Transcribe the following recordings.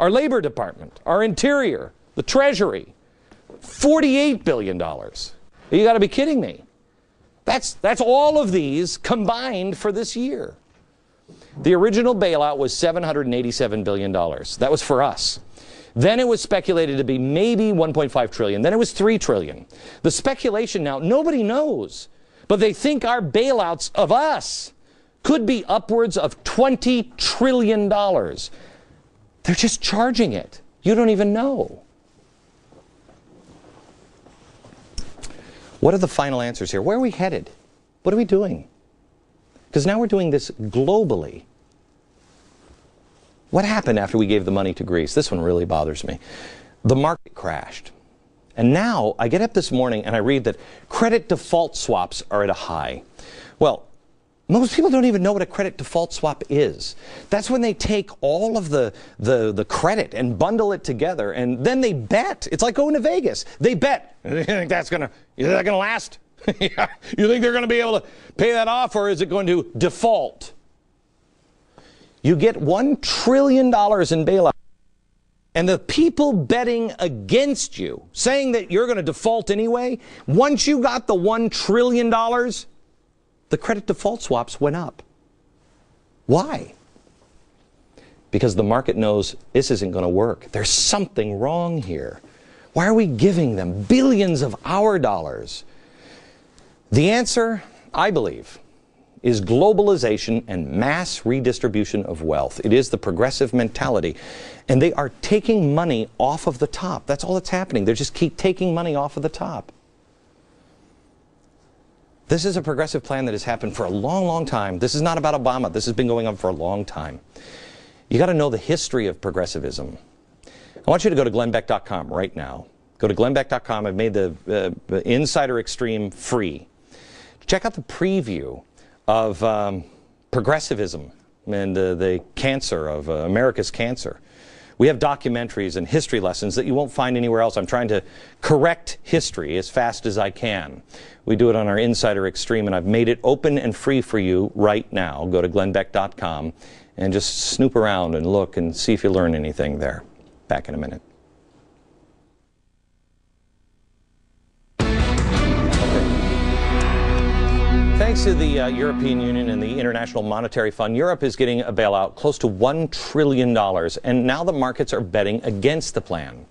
our Labor Department, our Interior, the Treasury. $48 billion. You got to be kidding me. That's all of these combined for this year. The original bailout was $787 billion. That was for us. Then it was speculated to be maybe $1.5 trillion. Then it was $3 trillion. The speculation now, nobody knows. But they think our bailouts of us could be upwards of $20 trillion. They're just charging it. You don't even know. What are the final answers here? Where are we headed? What are we doing? Because now we're doing this globally. What happened after we gave the money to Greece? This one really bothers me. The market crashed. And now I get up this morning and I read that credit default swaps are at a high. Well, most people don't even know what a credit default swap is. That's when they take all of the credit and bundle it together, and then they bet. It's like going to Vegas. They bet. You think that's gonna last? You think they're going to be able to pay that off, or is it going to default? You get $1 trillion in bailout, and the people betting against you, saying that you're going to default anyway, once you got the $1 trillion, the credit default swaps went up. Why? Because the market knows this isn't going to work. There's something wrong here. Why are we giving them billions of our dollars? The answer, I believe, is globalization and mass redistribution of wealth. It is the progressive mentality. And they are taking money off of the top. That's all that's happening. They just keep taking money off of the top. This is a progressive plan that has happened for a long, long time. This is not about Obama. This has been going on for a long time. You got to know the history of progressivism. I want you to go to glennbeck.com right now. Go to glennbeck.com. I've made the Insider Extreme free. Check out the preview of progressivism and the cancer of America's cancer. We have documentaries and history lessons that you won't find anywhere else. I'm trying to correct history as fast as I can. We do it on our Insider Extreme, and I've made it open and free for you right now. Go to glennbeck.com and just snoop around and look and see if you learn anything there. Back in a minute. Thanks to the European Union and the International Monetary Fund, Europe is getting a bailout close to $1 trillion, and now the markets are betting against the plan.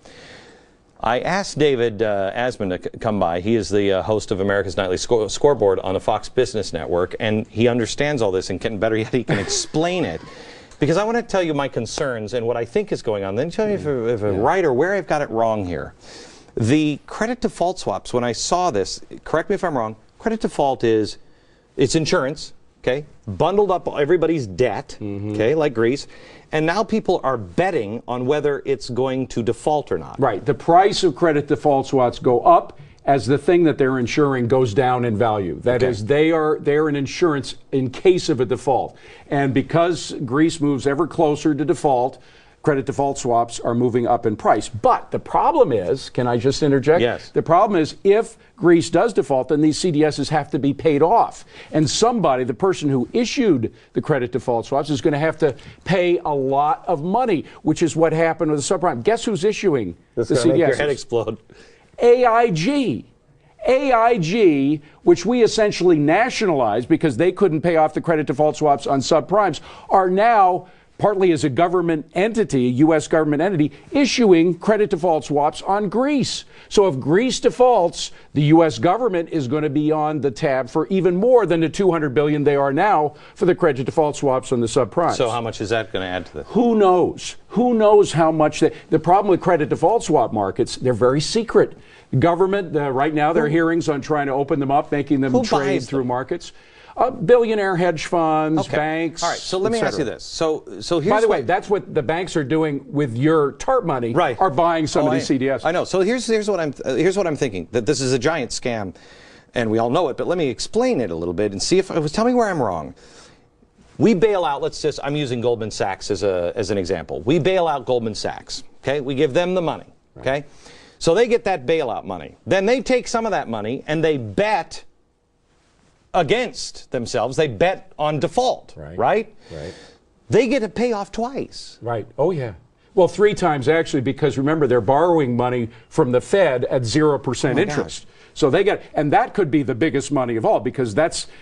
I asked David Asman to come by. He is the host of America's Nightly Scoreboard on the Fox Business Network, and he understands all this, and better yet, he can explain it. Because I want to tell you my concerns and what I think is going on. Then tell me if I'm right or where I've got it wrong here. The credit default swaps, when I saw this, correct me if I'm wrong, credit default is, it's insurance, okay, bundled up everybody's debt, okay, like Greece, and now people are betting on whether it's going to default or not. Right. The price of credit default swaps go up as the thing that they're insuring goes down in value. That is, they're an insurance in case of a default. And because Greece moves ever closer to default, credit default swaps are moving up in price. But the problem is, can I just interject? Yes. The problem is if Greece does default, then these CDSs have to be paid off. And somebody, the person who issued the credit default swaps, is going to have to pay a lot of money, which is what happened with the subprime. Guess who's issuing the CDSs? Make your head explode. AIG. AIG, which we essentially nationalized because they couldn't pay off the credit default swaps on subprimes, are now, partly as a government entity, a U.S. government entity, issuing credit default swaps on Greece. So if Greece defaults, the U.S. government is going to be on the tab for even more than the $200 billion they are now for the credit default swaps on the subprimes. So how much is that going to add to this? Who knows? Who knows how much? The problem with credit default swap markets, they're very secret. Government, right now, there are hearings on trying to open them up, making them trade through markets. Billionaire hedge funds, banks. All right, so let me ask you this. So here's by the way, that's what the banks are doing with your TARP money. Right. Are buying some of these CDS. I know. So here's what I'm thinking. That this is a giant scam, and we all know it. But let me explain it a little bit and see if tell me where I'm wrong. We bail out. I'm using Goldman Sachs as an example. We bail out Goldman Sachs. Okay. We give them the money. Okay. So they get that bailout money. Then they take some of that money and they bet against themselves. They bet on default, right? Right. They get to pay off twice. Right. Oh, yeah. Well, 3 times actually, because remember, they're borrowing money from the Fed at 0% interest. So they get, and that could be the biggest money of all, because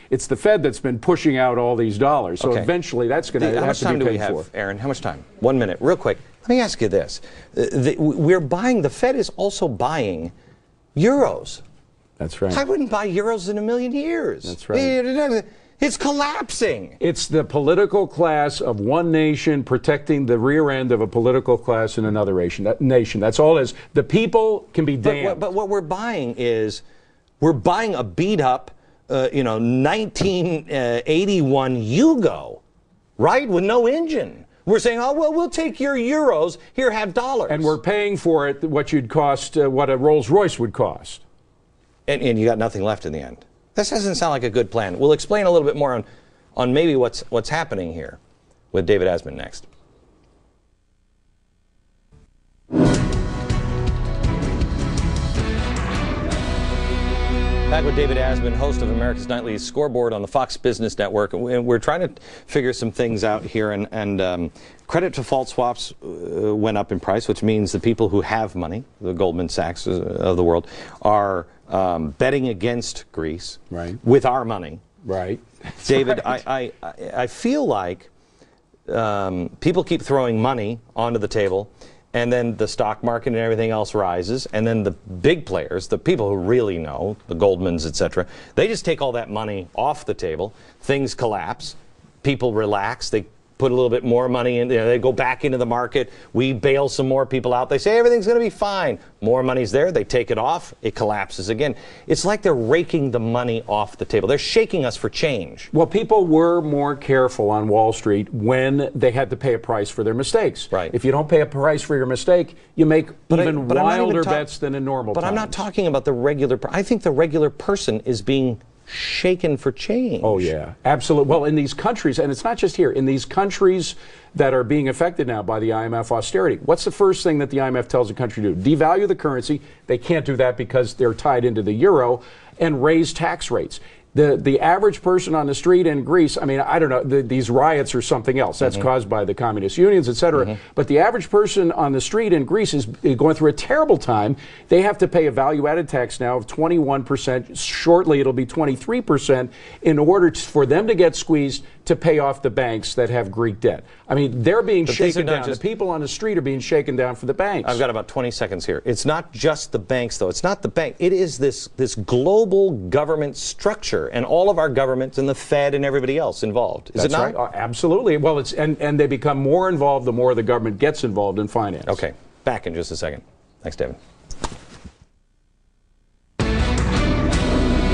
it's the Fed that's been pushing out all these dollars. So eventually that's going to have to be paid for. How much time do we have, Aaron? How much time? 1 minute, real quick. Let me ask you this. The Fed is also buying euros. That's right. I wouldn't buy euros in a million years. That's right. It's collapsing. It's the political class of one nation protecting the rear end of a political class in another nation. That's all it is. The people can be damned. But what we're buying is, we're buying a beat up, 1981 Yugo, right, with no engine. We're saying, oh, well, we'll take your euros. Here, have dollars. And we're paying for it what you'd cost, what a Rolls Royce would cost. And you got nothing left in the end. This doesn't sound like a good plan. We'll explain a little bit more on maybe what's happening here with David Asman next. Back with David Asman, host of America's Nightly Scoreboard on the Fox Business Network. We're trying to figure some things out here, and credit default swaps went up in price, which means the people who have money, the Goldman Sachs of the world, are betting against Greece with our money. Right. David, right. I feel like people keep throwing money onto the table, and then the stock market and everything else rises, and then the big players, the people who really know, the Goldmans, etc., they just take all that money off the table. Things collapse. People relax. They put a little bit more money in. They go back into the market. We bail some more people out. They say everything's going to be fine. More money's there. They take it off. It collapses again. It's like they're raking the money off the table. They're shaking us for change. Well, people were more careful on Wall Street when they had to pay a price for their mistakes. Right. If you don't pay a price for your mistake, you make even wilder bets than in normal times. But I'm not talking about the regular. I think the regular person is being shaken for change. Oh, yeah, absolutely. Well, in these countries, and it's not just here, in these countries that are being affected now by the IMF austerity, what's the first thing that the IMF tells a country to do? Devalue the currency. They can't do that because they're tied into the euro, and raise tax rates. The average person on the street in Greece, I mean, I don't know, these riots are something else. That's caused by the communist unions, et cetera. But the average person on the street in Greece is going through a terrible time. They have to pay a value-added tax now of 21%. Shortly, it'll be 23% in order for them to get squeezed to pay off the banks that have Greek debt. I mean, they're being shaken down. The people on the street are being shaken down for the banks. I've got about 20 seconds here. It's not just the banks, though. It's not the bank. It is this global government structure, and all of our governments and the Fed and everybody else involved. Is it not? Right. Absolutely. Well, it's and they become more involved the more the government gets involved in finance. Okay. Back in just a second. Thanks, David.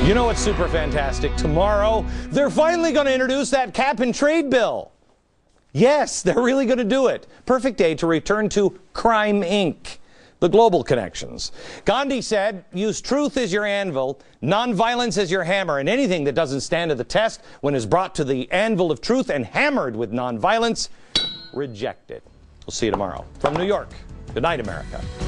You know what's super fantastic? Tomorrow, they're finally going to introduce that cap and trade bill. Yes, they're really going to do it. Perfect day to return to Crime Inc., the global connections. Gandhi said, use truth as your anvil, nonviolence as your hammer, and anything that doesn't stand to the test when is brought to the anvil of truth and hammered with nonviolence, reject it. We'll see you tomorrow. From New York, good night, America.